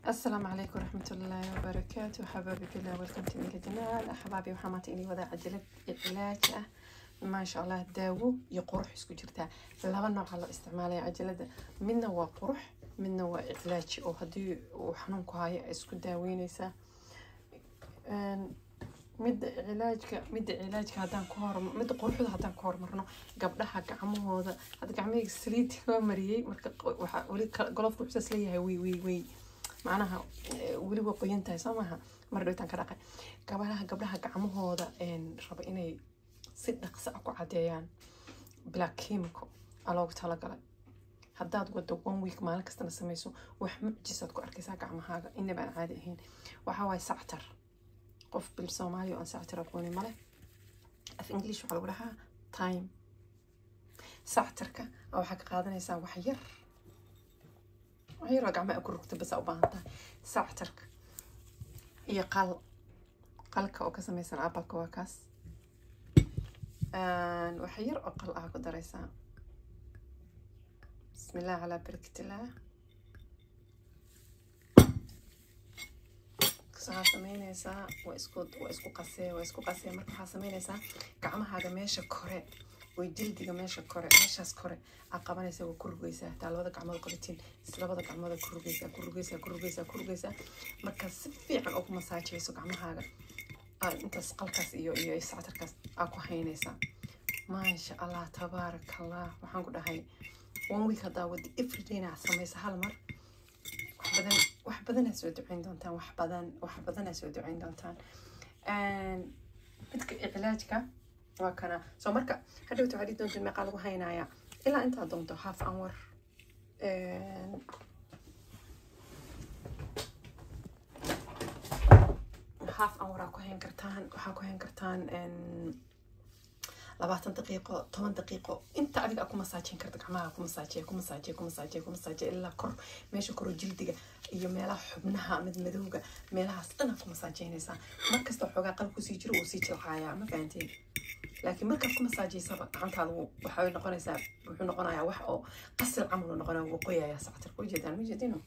السلام عليكم ورحمة الله وبركاته. حبايبي كلها welcome to my channel. أحبابي وحماتي إني وضع عجلة علاج ما شاء الله داو يقرح اسكو جرتا لaba nooc loo isticmaalay cajalada midna waa qurux midna waa cilaaj oo hadii uu xanuun ku hayo isku daaweynaysa mid cilaajka hadaan ku hor mid quruxda hadaan ku hormarno gabdhaha gacmahooda hada gacmahayga saliid waa mariyay marka waxa wali golofku xusas leeyahay way macnaha wali waa qoyantahay samaha mar dhawtaan ka dhaqay gabdhaha gacmahooda raba inay si dhaqso ah ku cadeeyaan black chemical aloogu talagalay haddaad wado 1 week maalin kasta samayso wax mucjisad ku arkaysaa gacmahaaga inaba aan caadi ahayn waxa way sactar qof bil Soomaali oo sactar aqooni male af English waxa lagu dhahaa time sactarka waxa ka qaadanaysaa wax yar gacmaha ku rugta bas u baahan tahay sactarka iyo qalka oo ka samaysan apple waa kaas waxa yar oo qal ah ku daraysaa بسم الله على بركة الله سمينيسا واسكو قاسيه marka sameynaysa gacmahaaga meesha kore way jildiga meesha kore meeshaas kore aqabanaysa oo ku rugaysa talabada gacmood qabatin labada gacmood ku rugaysa marka si fiican oo ku masaajayso gacmahaaga intaas qalkaas iyo sactarkaas ku haynaysa ma sha Allah tabarakallah waxaan ku dhahay 1 week hada wadi every day na samaysa hal mar wax badan soo duceyn doontaan wax badan soo duceyn doontaan midka cilaajka waa kana soo marka hadhow taadi doonto meeqa lagu haynaya ilaa inta doonto half hour ku hayn kartaan waxa ku hayn kartaan 20 دقيقة 10 دقيقة انت adiga ku masaajin karta gacmaha ku masaajay ilaa kor meesha kor jildiga iyo meelaha xubnaha madowga meelahaas dhan ku masaajaynaysa markasta xogaa qalku sii jiro oo sii jilcaaya ma fahantiin laakiin marka ku masaajaysa gacantaadu waxa noqonaysaa wuxuu noqonayaa wax oo qasil camal noqonaya oo qoyaya sactar ku jeedino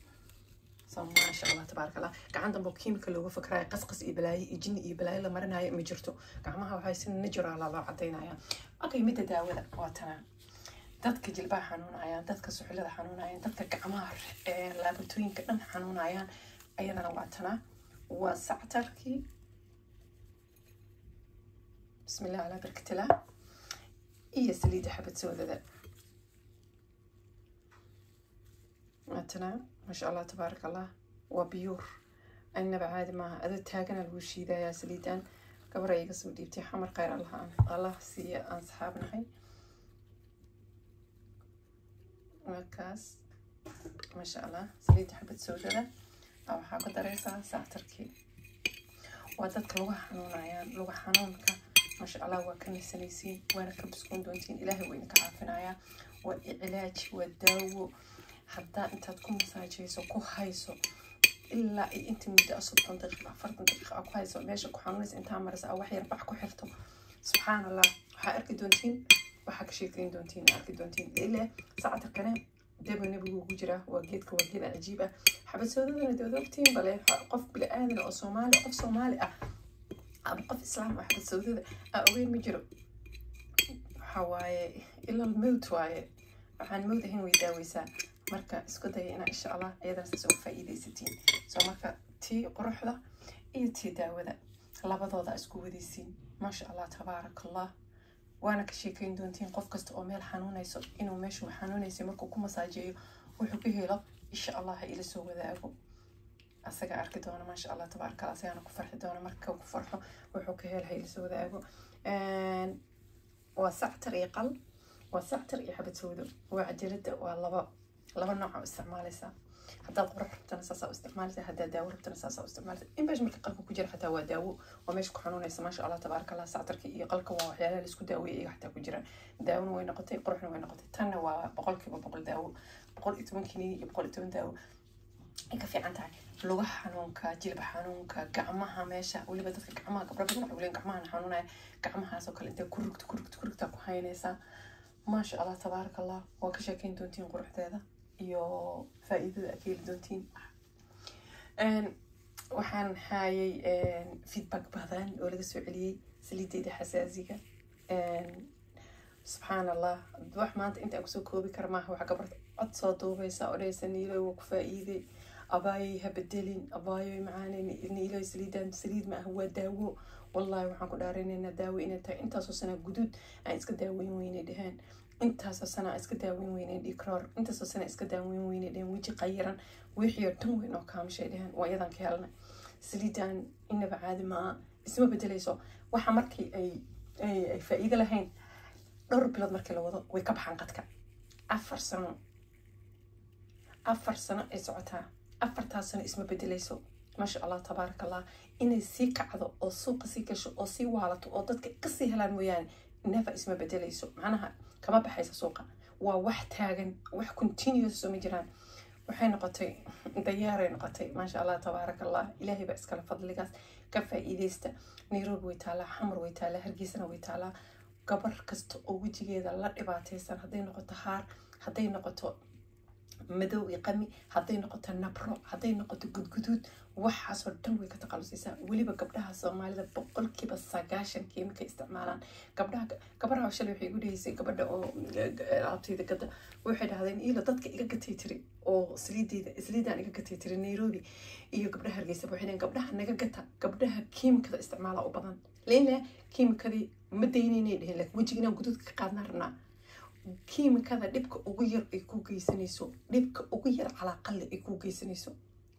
ما شاء الله تبارك الله قاعد ضمن كيميكال لو فكره قصقص إبلاي جن إبلاي لما رناي مجرته قعمها وهاي سن نجر على الله عطيناها أوكي متى داوله واتنا dadka jilbaha xanuunayaan dadka suxulada xanuunayaan dadka gacmaha laabtooyinka dhan xanuunayaan ayadana waatana waa sactarki bismillah ala barkatila iyo saliida xabad soodada waatana ما شاء الله تبارك الله وبيور أنا بعد ما أذا تاجنا الوشي ذا يا سليدان قبل يقصوا ديبتي حمر خير الله سي أصحابنا هاي وكاس ما شاء الله سليد حبة سودة أو حاجة دريسة ساعة تركي وذاك لغة حنونك ما شاء الله وكان سنيسين وأنا كبسكون دونتين إلهي وينك عافنايا والعلاج والدواء حتى انت تكون مساجيسو كو هايسو الا انت مدة 10 دقيقة 40 دقيقة او هايسو ماشي كو حنونيس انت مرس او wax yarbax ku xirto subxaan allah waxa arki doontiin waxa ka sheekeyn doontiin arki doontiin ilaa saacada kale daba nabigu ugu jira waa geedka waa geed ajiib ah xabadsoodana doodogtiin bale qof bil aadan oo Soomaali ah ama qof islaam ah xabadsoodada ogeyn ma jiro waxa waaye ila mawt waaye waxaan moodahay way daawaysaa marka isku day in insha Allah ayadaas soo faa'iideysatiin soo marka tii quruxda iyo tii daawada labadooda isku wadaysiin ma sha Allah tabarakallah waana ka sheekeyn doontiin qof kasta oo meel xanuunayso inuu meeshu xanuunayso markuu ku masaajeeyo wuxuu ka helo insha Allah ila soo wadaago asaga arki doona ma sha Allah tabarakallah sayana ku farxi doona marka ku farxo wuxuu ka helo ila soo wadaago وسعتر يقل وسعتر يحب تسوده وعجلته لaba nooc oo isticmaalaysa hadaa qurux tanasasa isticmaalaysa hadaa daawo tanasasa isticmaalaysa in bash marka qalku ku jira xataa waa daawo oo meesha ku xanuunaysa ma sha Allah tabaaraka Allah sactarka iyo qalka waa waxyaalaha la isku daaweeyay xataa ku jira daawona way noqotay quruxna way noqotay tan waa 100% daawo 110 kiniin iyo 110 daawo ka fiican tahay lugaha xanuunka jilba xanuunka gacmaha meesha waliba dadka gacmaha gabdho badan waxay leeyihiin gacmaha xanuunaya gacmahaas oo kale inta kurugta ku haynaysa ما شاء الله تبارك الله وكشكين دونتين قرحتها iyo faa'iidada akeeli doontiin waxaan hayay feedback badan oo laga soo celiyay saliideyda xasaasiga subxaan allah wax maanta inta aan kusoo koobi kara maaha waxa gabar cod soo duubaysa odhaysa niiloy waa ku faa'iiday abaayay ha bedelin abaayoy macaanay niiloy saliidan saliid ma ah waa daawo wallahi waxaan ku dhaaraynaynaa daawo inay tahay intaasoo sana guduud aan iska daaweyn weynay dhahaan intaasoo sana iska daaweyn weynay dhiikroor intaasoo sana iska daaweyn weynay dhahaan weji qayiran wixii oo dhan weyn oo kaamashay dhahaan waa iyadan ka helnay saliidan inaba caadi maa isma bedelayso waxa markii ay faa'iido lahayn dhowr bilood markii la wado way ka baxaan qadka 4 sano ay socotaa 4 sano isma bedelayso maasha allah tabaaraka allah inay sii kacdo oo suuqa sii gasho oo sii waalato oo dadka ka sii helaan mooyaane never isma bedelayso macnaha kama baxaysa suuqa waa wax taagan wax continuous soo ma jiraan waxay noqotay dayaaray noqotay maasha allah tabaaraka allah ilaahay baa iskala fadligaas ka faa'iideysta Nairobi way taalaa xamar way taalaa hargeysana way taalaa gabar kasta oo wajigeeda la dhibaataysan hadday noqoto haar hadday noqoto madow iyo qami hadday noqoto nabro hadday noqoto gudguduud waxaasoo dhan way ka taqalusaysaa weliba gabdhaha soomaalida 90% kiimika isticmaalaan gabadha shalay waxay igu dhahaysay gabadha oo abtayda gada waxay dhahdeen ila dadka iga gatay tiri oo saliidaan iga gatay tiri Nairobi iyo gabdhaha Hargeysa waxay dhaheen gabdhaha naga gata gabdhaha kiimikada isticmaala u badan leena kiimikadii ma daynayna dhaheen laakiin wajigina guduudka ka qaadna rabnaa kiimikada dhibka ugu yar ay ku geysanayso dhibka ugu yar calaaqal ay ku geysanayso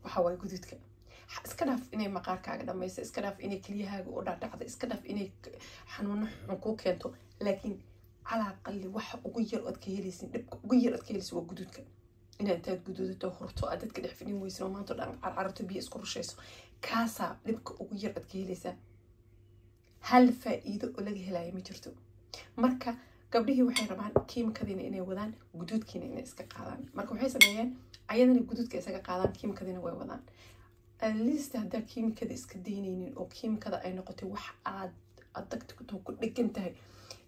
waxa way guduudka iska dhaaf inay maqaarkaaga dhamayso iska dhaaf inay keliyahaaga u dhacdo iska dhaaf inay xanuuno xun ku keento laakiin calaaqal waxa ugu yar oo ka helaysin dhibka ugu yar oo ka helayso waa guduudka inaad guduudato horto aad dadka dhex fidin weyso maanta dhan carcarto biyo isku rushayso kaasa dhibka ugu yar oo ka helaysa hal faa'iido oo laga helayo ma jirto marka gabdhihii waxay rabaan kiimikadiina inay wadaan guduudkiina inay iska qaadaan marka waxay sameeyeen ayadana guduudka isaga qaadaan kiimikadiina way wadaan at least haddaa kiimikada iska daynaynin oo kiimikada ay noqotay wax aad adagta ku dhegan tahay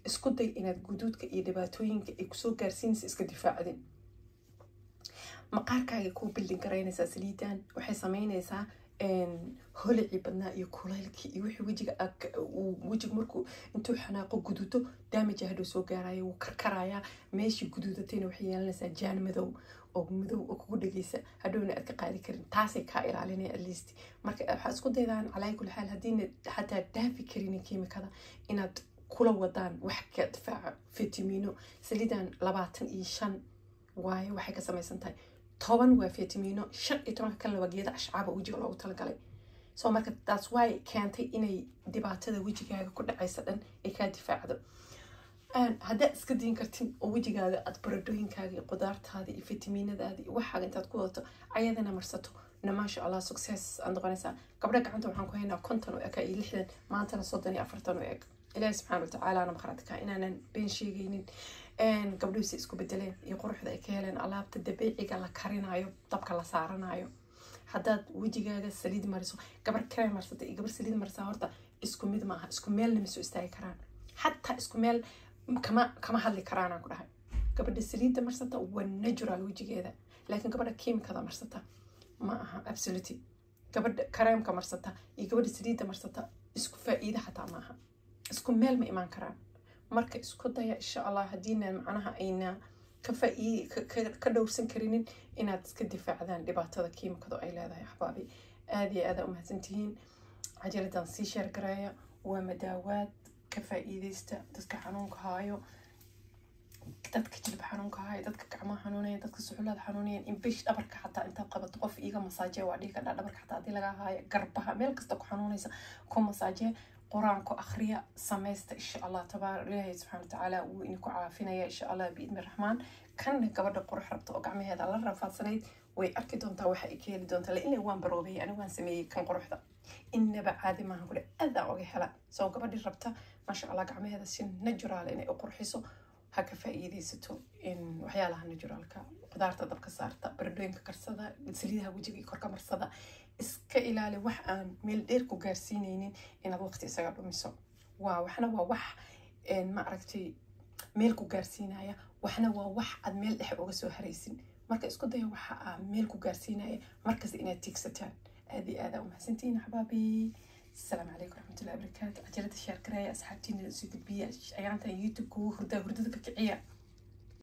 isku day inaad guduudka iyo dhibaatooyinka ay kusoo gaarsiinaysa iska difaacdin maqaarkaaga kuu bildin garaynaysaa saliidan waxay samaynaysaa هولعي بدنا يكولالكي يوحي وجهك مركو انتو حناقو قدودو دامج هادو سو غارايا وكركرايا ماشي قدودتين وحيان لسا جان مدو او مدو او كو دغيسا هادونا ادك قادي كرين تاسي كا الاليني اتليست marka waxa isku daydaan على كل حال hadii حتى دافي كرين كيميكada inaad kula wadaan wax ka difaaca fiitamiino saliidan 25 waaye waxay ka samaysan tahay 10 waa fiitamiino 15 kale waa geeda ashcaab wajiga loogu talagalay soo marka that's why keentay inay dhibaatada wajigaaga ku dhacaysa dhan ay ka difaacdo hadda iska diin kartin oo wajigaaga aad baradooyinkaaga iyo qudaartaada iyo fiitamiinadaada iyo waxa intaad ku wadato ayadana marsato نماشي الله success عند قناة قبل كعنت وحنا كهنا كنتن وإك إلحدن ما أنت نصدني أفرتن وإك إلهي سبحانه وتعالى أنا مخرجتك إن أنا بين شيء جينين إن قبل يسيسكو بدلين يقول حدا إكيلن الله بتدبي إجا كارين عيو طبق الله سعرنا عيو حداد وجي جاga سليد مرسو قبل كريم مرسته قبل سليد مرسا horta isku mid maaha isku meel lama soo istaagi karaan hatta isku meel kama hadli karaan aan ku dhahay gabadha saliida marsata waa natural wajigeeda laakiin gabadha kiimikada marsata ma aha absolutely gabadha kareemka marsata iyo gabadha saliida marsata isku faa'iido xataa ma aha isku meel ma iman karaan marka isku daya insha Allah hadiina macnaha ayna ka dhowrsan karinin inaad iska difaacdaan dhibaatada kiimikada ay leedahay xabaabi aad iyo aad u mahadsantihiin ajaladan si share gareeya waa madaawaad ka faa'iideysta dadka xanuunka haayo dadka jilba xanuunka haayo dadka gacmaha xanuunaya dadka suxulada xanuunaya in bish dhabarka xataa inta qabato qof iiga masaajiya waa dhiga dhabarka xataa hadii laga haayo garbaha meel kasta ku xanuunaysa ku masaajiya قرآن كو أخرية سميست إن شاء الله تبارك الله سبحانه وتعالى وإنكو عافينا إن شاء الله بإذن الرحمن كان قبل قرح ربط أقعمي هذا الله رفض سنيد ويأكد دونتا وحا إكيالي دونتا لإني وان بروبي أنا وان سمي كان قرح ذا إن بعادي ما هقول أذا أوغي حلا سو قبل الربطة ما شاء الله قعمي هذا السن نجرال إني أقرحيسو هكا فايدي ستو إن وحيالها نجرال كا قدارتا دبك سارتا بردوين كرسدا سليدها وجهي كوركا مرسدا iska ilaali wax aan meel dheer ku gaarsiinaynin inaad waqti isaga dhumiso waxna waa wax ma aragtay meel ku gaarsiinaya waxna waa wax aad meel dhex uga soo haraysin marka isku day waxa aan meel ku gaarsiinaya markaas inaad tigsataan هذه آداء ومحسنتين حبابي. السلام عليكم ورحمة الله وبركاته. عجلة الشير كراية أصحابتين السوق البيئة أيانتا يوتيوب كو هردا هردك كعية